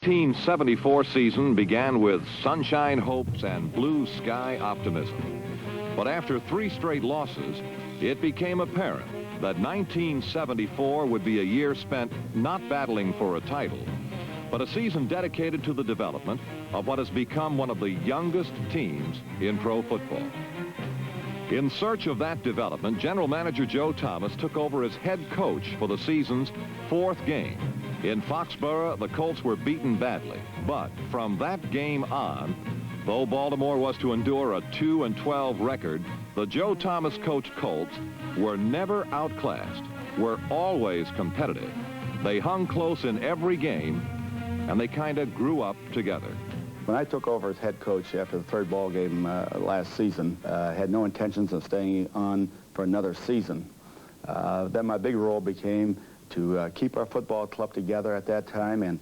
1974 season began with sunshine hopes and blue sky optimism. But after 3 straight losses, it became apparent that 1974 would be a year spent not battling for a title, but a season dedicated to the development of what has become one of the youngest teams in pro football. In search of that development, General Manager Joe Thomas took over as head coach for the season's 4th game. In Foxborough, the Colts were beaten badly, but from that game on, though Baltimore was to endure a 2-12 record, the Joe Thomas coached Colts were never outclassed, were always competitive. They hung close in every game, and they kind of grew up together. When I took over as head coach after the 3rd ball game last season, had no intentions of staying on for another season. Then my big role became to keep our football club together at that time, and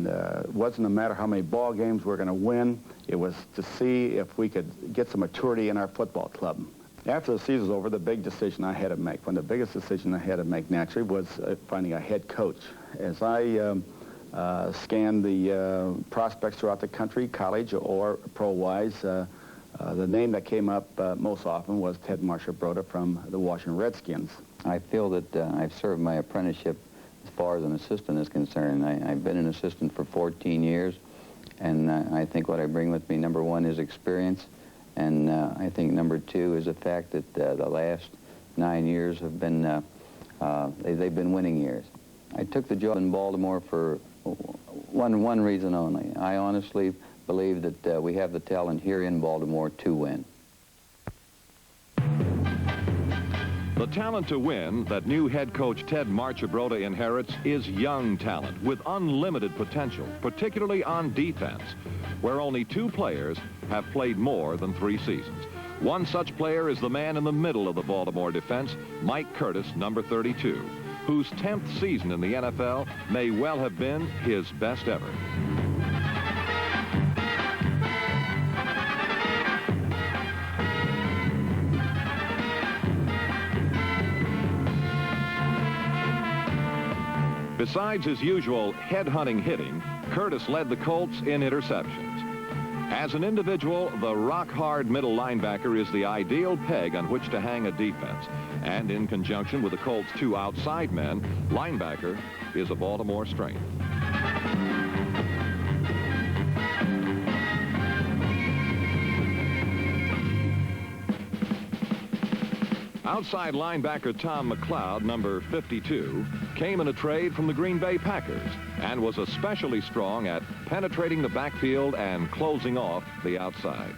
it wasn't a matter how many ball games we're going to win. It was to see if we could get some maturity in our football club. After the season was over, the big decision I had to make, one of the biggest decisions I had to make naturally, was finding a head coach. As I scanned the prospects throughout the country, college or pro-wise, the name that came up most often was Ted Marshall-Broda from the Washington Redskins. I feel that I've served my apprenticeship as far as an assistant is concerned. I've been an assistant for 14 years, and I think what I bring with me, number 1, is experience, and I think number 2 is the fact that the last 9 years have been, they've been winning years. I took the job in Baltimore for one reason only. I honestly believe that we have the talent here in Baltimore to win. The talent to win that new head coach Ted Marchibroda inherits is young talent with unlimited potential, particularly on defense, where only 2 players have played more than 3 seasons. One such player is the man in the middle of the Baltimore defense, Mike Curtis, number 32, whose 10th season in the NFL may well have been his best ever. Besides his usual head-hunting hitting, Curtis led the Colts in interceptions. As an individual, the rock-hard middle linebacker is the ideal peg on which to hang a defense. And in conjunction with the Colts' 2 outside men, linebacker is a Baltimore strength. Outside linebacker Tom McLeod, number 52, came in a trade from the Green Bay Packers and was especially strong at penetrating the backfield and closing off the outside.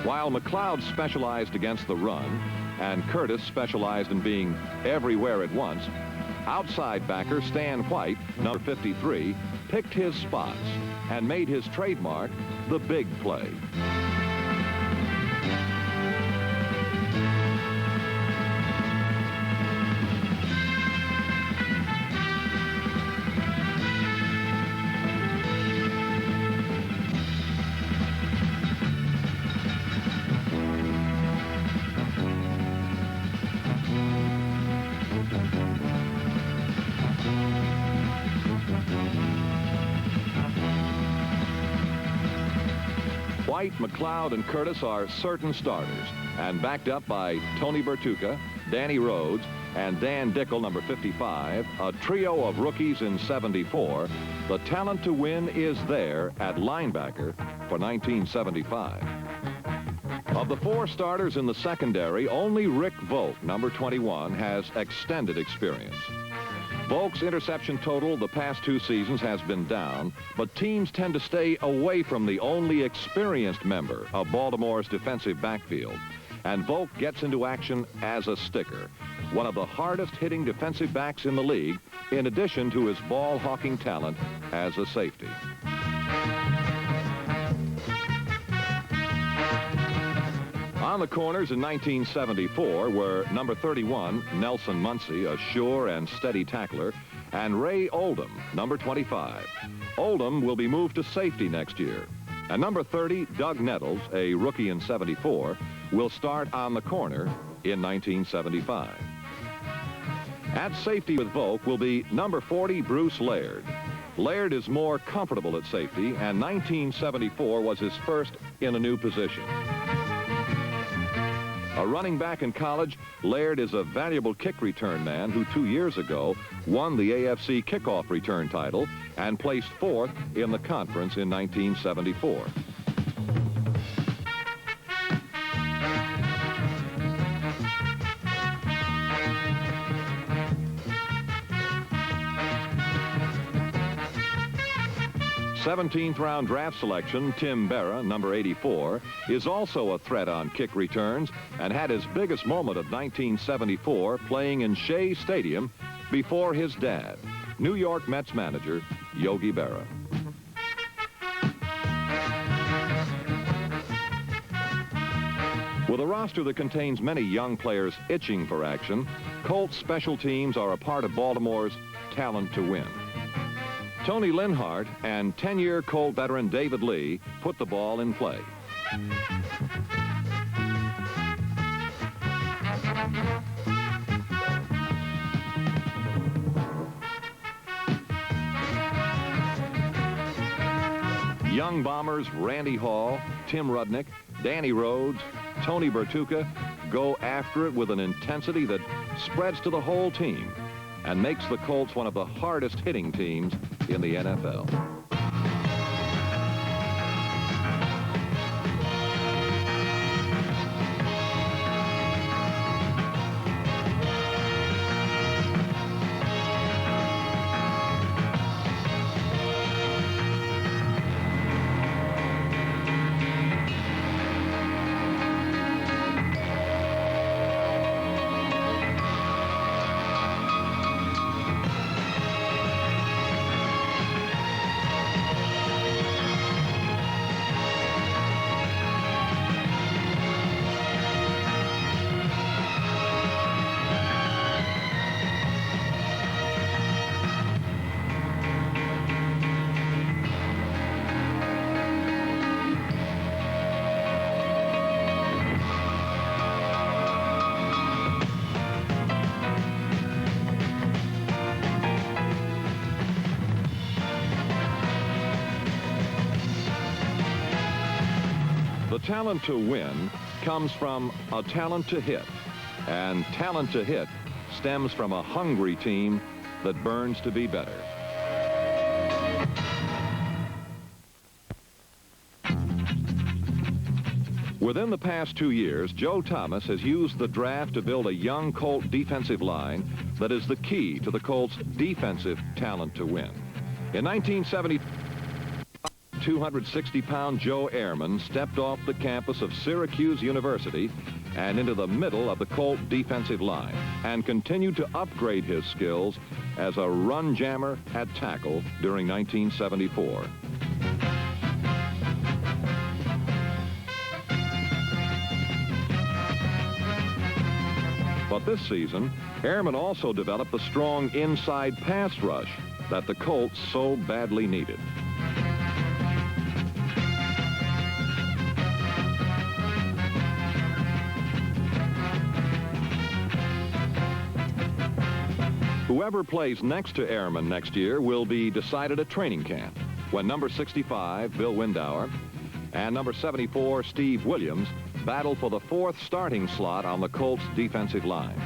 While McLeod specialized against the run, and Curtis specialized in being everywhere at once, outside backer Stan White, number 53, picked his spots and made his trademark the big play. White, McLeod, and Curtis are certain starters, and backed up by Tony Bertucca, Danny Rhodes, and Dan Dickel, number 55, a trio of rookies in 74, the talent to win is there at linebacker for 1975. Of the 4 starters in the secondary, only Rick Volk, number 21, has extended experience. Volk's interception total the past 2 seasons has been down, but teams tend to stay away from the only experienced member of Baltimore's defensive backfield. And Volk gets into action as a sticker, one of the hardest-hitting defensive backs in the league, in addition to his ball-hawking talent as a safety. On the corners in 1974 were number 31, Nelson Muncie, a sure and steady tackler, and Ray Oldham, number 25. Oldham will be moved to safety next year. And number 30, Doug Nettles, a rookie in '74, will start on the corner in 1975. At safety with Volk will be number 40, Bruce Laird. Laird is more comfortable at safety, and 1974 was his first in a new position. A running back in college, Laird is a valuable kick return man who 2 years ago won the AFC kickoff return title and placed 4th in the conference in 1974. '17th round draft selection, Tim Berra, number 84, is also a threat on kick returns and had his biggest moment of 1974 playing in Shea Stadium before his dad, New York Mets manager Yogi Berra. With a roster that contains many young players itching for action, Colts special teams are a part of Baltimore's talent to win. Tony Linhart and 10-year Colt veteran David Lee put the ball in play. Young bombers Randy Hall, Tim Rudnick, Danny Rhodes, Tony Bertuca go after it with an intensity that spreads to the whole team and makes the Colts one of the hardest hitting teams in the NFL. The talent to win comes from a talent to hit, and talent to hit stems from a hungry team that burns to be better. Within the past 2 years, Joe Thomas has used the draft to build a young Colt defensive line that is the key to the Colts' defensive talent to win. In 1970, 260-pound Joe Ehrman stepped off the campus of Syracuse University and into the middle of the Colt defensive line and continued to upgrade his skills as a run jammer at tackle during 1974. But this season, Ehrman also developed the strong inside pass rush that the Colts so badly needed. Whoever plays next to Ehrman next year will be decided at training camp, when number 65, Bill Windauer, and number 74, Steve Williams, battle for the 4th starting slot on the Colts defensive line.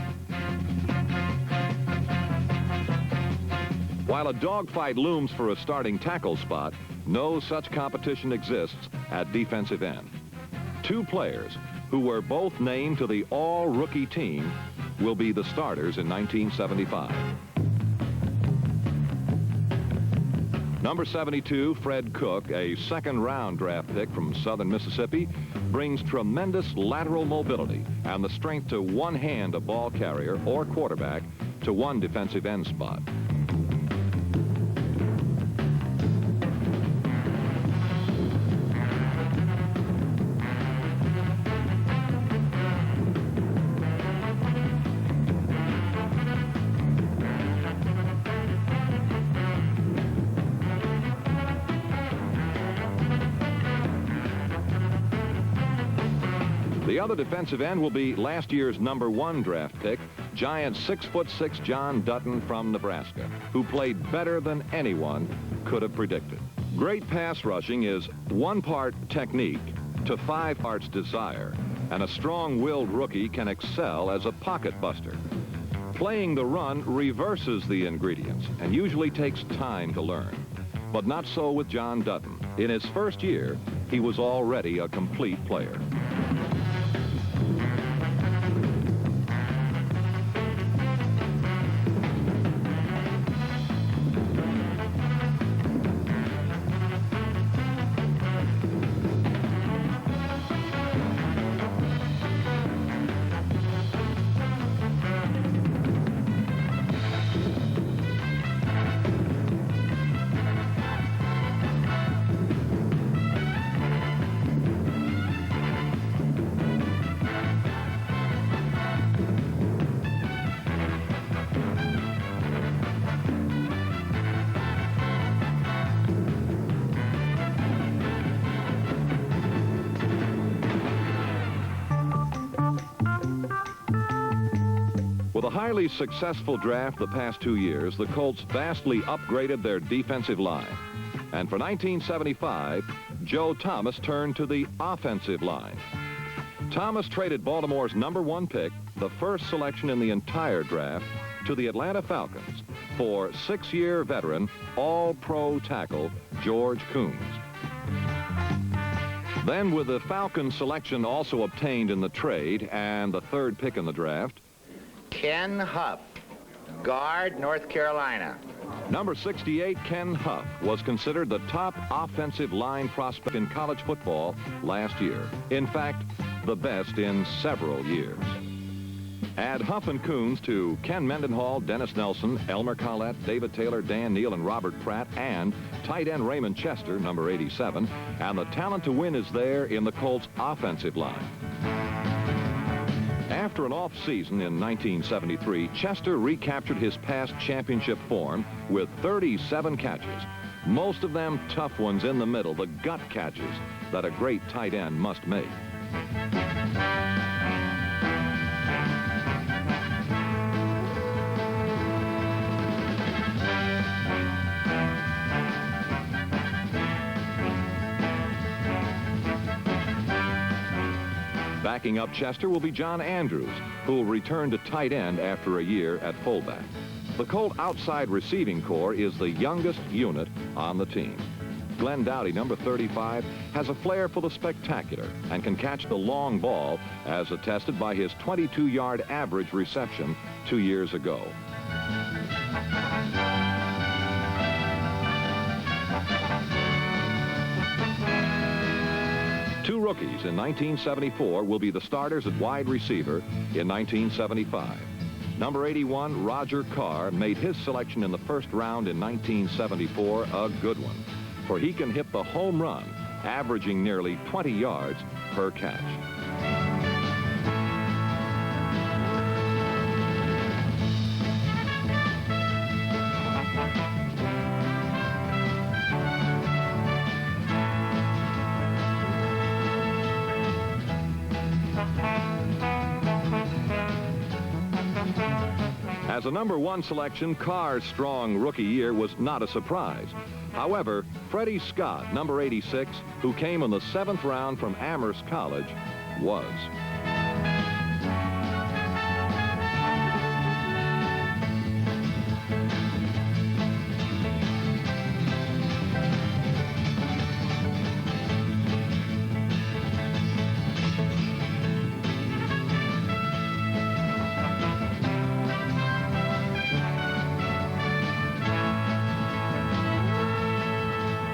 While a dogfight looms for a starting tackle spot, no such competition exists at defensive end. 2 players who were both named to the all-rookie team will be the starters in 1975. Number 72, Fred Cook, a second-round draft pick from southern Mississippi, brings tremendous lateral mobility and the strength to one-hand a ball carrier or quarterback to one defensive end spot. The other defensive end will be last year's #1 draft pick, giant 6'6" John Dutton from Nebraska, who played better than anyone could have predicted. Great pass rushing is 1 part technique to 5 parts desire, and a strong-willed rookie can excel as a pocket buster. Playing the run reverses the ingredients and usually takes time to learn. But not so with John Dutton. In his first year, he was already a complete player. With a highly successful draft the past 2 years, the Colts vastly upgraded their defensive line. And for 1975, Joe Thomas turned to the offensive line. Thomas traded Baltimore's #1 pick, the first selection in the entire draft, to the Atlanta Falcons for 6-year veteran, all-pro tackle George Coons. Then, with the Falcons selection also obtained in the trade and the 3rd pick in the draft, Ken Huff, guard, North Carolina. #68, Ken Huff, was considered the top offensive line prospect in college football last year. In fact, the best in several years. Add Huff and Coons to Ken Mendenhall, Dennis Nelson, Elmer Collette, David Taylor, Dan Neal, and Robert Pratt, and tight end Raymond Chester, #87, and the talent to win is there in the Colts' offensive line. After an off season in 1973, Chester recaptured his past championship form with 37 catches, most of them tough ones in the middle, the gut catches that a great tight end must make. Backing up Chester will be John Andrews, who will return to tight end after a year at fullback. The Colt outside receiving corps is the youngest unit on the team. Glenn Dowdy, #35, has a flair for the spectacular and can catch the long ball, as attested by his 22-yard average reception 2 years ago. Two rookies in 1974 will be the starters at wide receiver in 1975. #81, Roger Carr, made his selection in the 1st round in 1974 a good one, for he can hit the home run, averaging nearly 20 yards per catch. As a #1 selection, Carr's strong rookie year was not a surprise. However, Freddie Scott, #86, who came in the 7th round from Amherst College, was.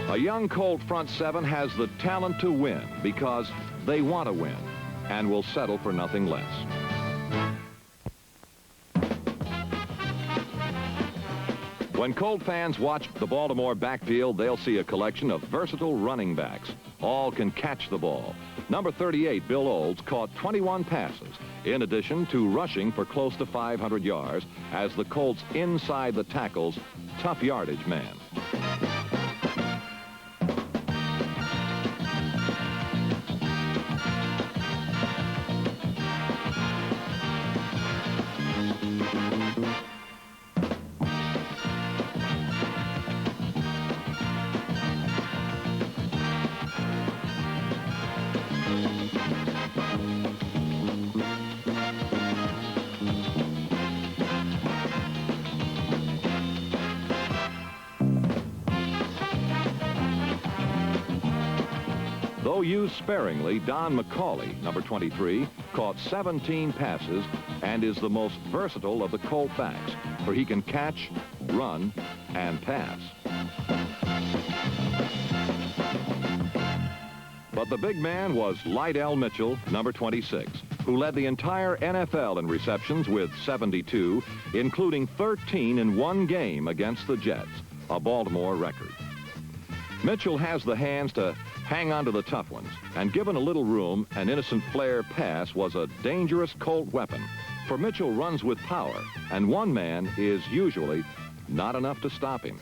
A young Colt front 7 has the talent to win because they want to win and will settle for nothing less. When Colt fans watch the Baltimore backfield, they'll see a collection of versatile running backs. All can catch the ball. #38, Bill Olds, caught 21 passes, in addition to rushing for close to 500 yards as the Colts' inside the tackles tough yardage man. Though used sparingly, Don McCauley, number 23, caught 17 passes and is the most versatile of the Colt backs, for he can catch, run, and pass. But the big man was Lydell Mitchell, number 26, who led the entire NFL in receptions with 72, including 13 in one game against the Jets, a Baltimore record. Mitchell has the hands to hang on to the tough ones, and given a little room, an innocent flare pass was a dangerous Colt weapon. For Mitchell runs with power, and one man is usually not enough to stop him.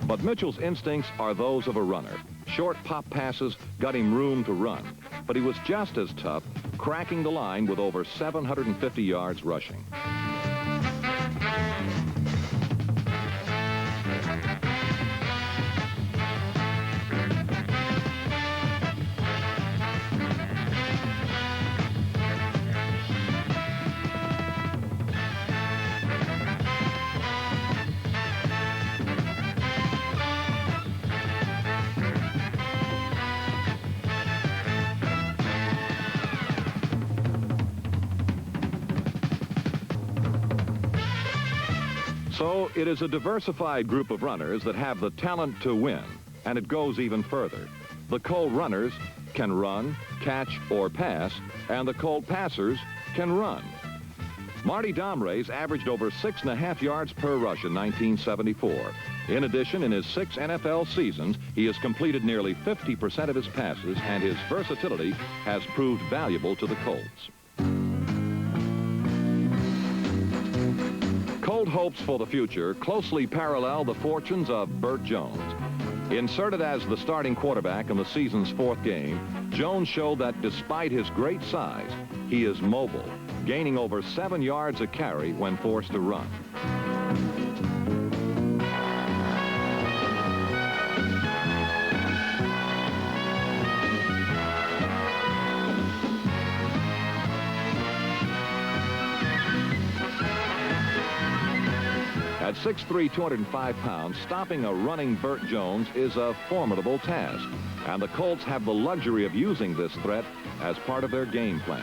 But Mitchell's instincts are those of a runner. Short pop passes got him room to run, but he was just as tough, cracking the line with over 750 yards rushing. So it is a diversified group of runners that have the talent to win, and it goes even further. The Colt runners can run, catch, or pass, and the Colt passers can run. Marty Domrey's averaged over 6.5 yards per rush in 1974. In addition, in his 6 NFL seasons, he has completed nearly 50% of his passes, and his versatility has proved valuable to the Colts. Colt hopes for the future closely parallel the fortunes of Burt Jones. Inserted as the starting quarterback in the season's 4th game, Jones showed that despite his great size, he is mobile, gaining over 7 yards a carry when forced to run. At 6'3", 205 pounds, stopping a running Burt Jones is a formidable task, and the Colts have the luxury of using this threat as part of their game plan.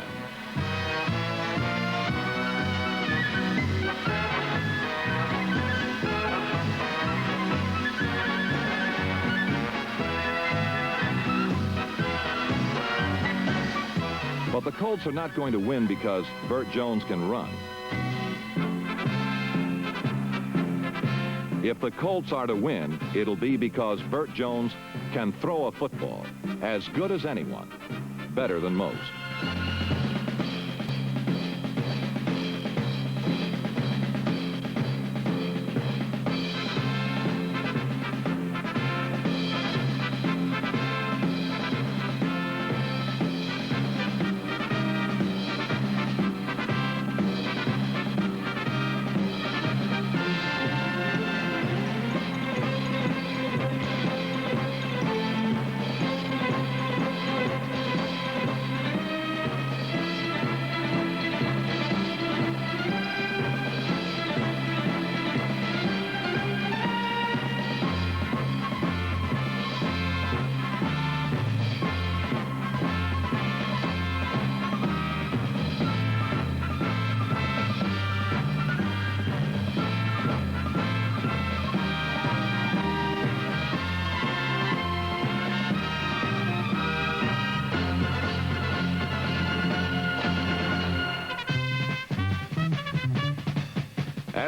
But the Colts are not going to win because Burt Jones can run. If the Colts are to win, it'll be because Burt Jones can throw a football as good as anyone, better than most.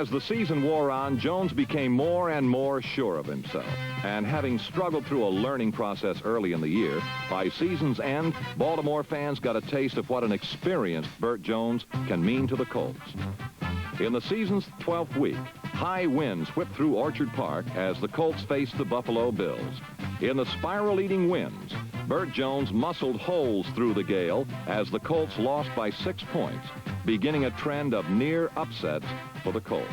As the season wore on, Jones became more and more sure of himself. And having struggled through a learning process early in the year, by season's end, Baltimore fans got a taste of what an experienced Burt Jones can mean to the Colts. In the season's 12th week, high winds whipped through Orchard Park as the Colts faced the Buffalo Bills. In the spiral-eating winds, Burt Jones muscled holes through the gale as the Colts lost by 6 points, beginning a trend of near upsets for the Colts.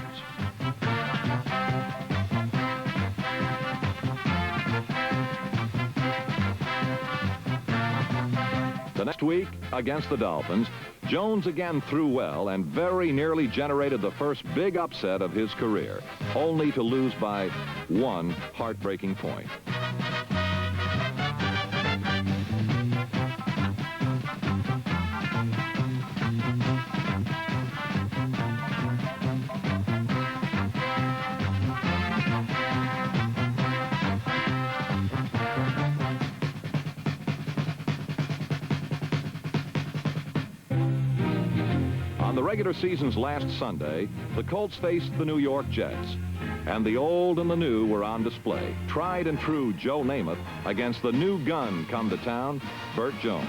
The next week, against the Dolphins, Jones again threw well and very nearly generated the first big upset of his career, only to lose by 1 heartbreaking point. On the regular season's last Sunday, the Colts faced the New York Jets, and the old and the new were on display. Tried and true Joe Namath against the new gun come to town, Burt Jones.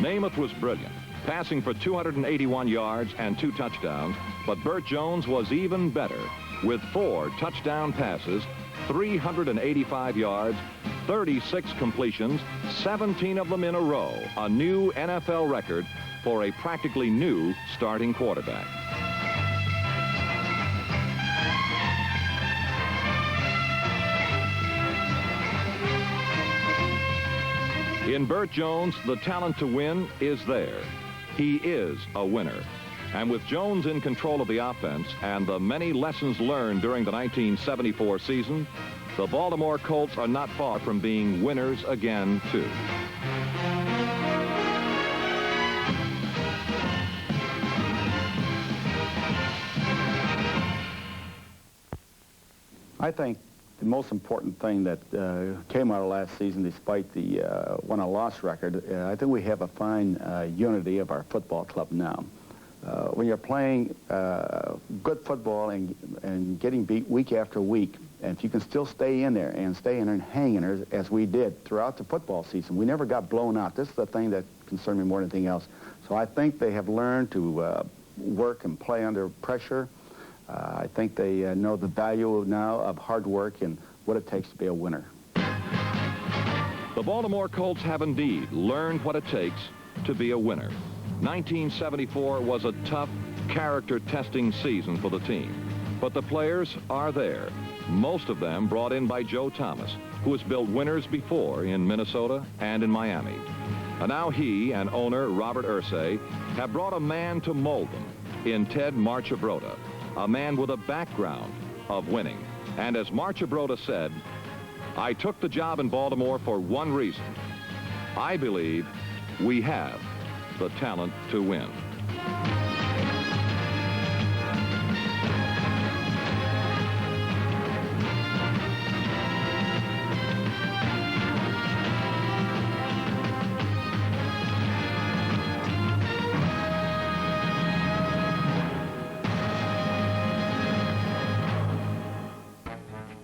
Namath was brilliant, passing for 281 yards and 2 touchdowns, but Burt Jones was even better with 4 touchdown passes, 385 yards, 36 completions, 17 of them in a row, a new NFL record for a practically new starting quarterback. In Burt Jones, the talent to win is there. He is a winner. And with Jones in control of the offense and the many lessons learned during the 1974 season, the Baltimore Colts are not far from being winners again, too. I think the most important thing that came out of last season, despite the win-a-loss record, I think we have a fine unity of our football club now. When you're playing good football and getting beat week after week, and if you can still stay in there and hang in there, as we did throughout the football season, we never got blown out. This is the thing that concerned me more than anything else. So I think they have learned to work and play under pressure. I think they know the value now of hard work and what it takes to be a winner. The Baltimore Colts have indeed learned what it takes to be a winner. 1974 was a tough, character-testing season for the team. But the players are there, most of them brought in by Joe Thomas, who has built winners before in Minnesota and in Miami. And now he and owner Robert Irsay have brought a man to mold them in Ted Marchibroda, a man with a background of winning. And as Marchibroda said, I took the job in Baltimore for one reason. I believe we have the talent to win.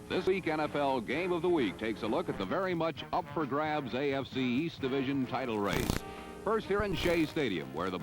This week, NFL Game of the Week takes a look at the very much up-for-grabs AFC East Division title race. First here in Shea Stadium, where the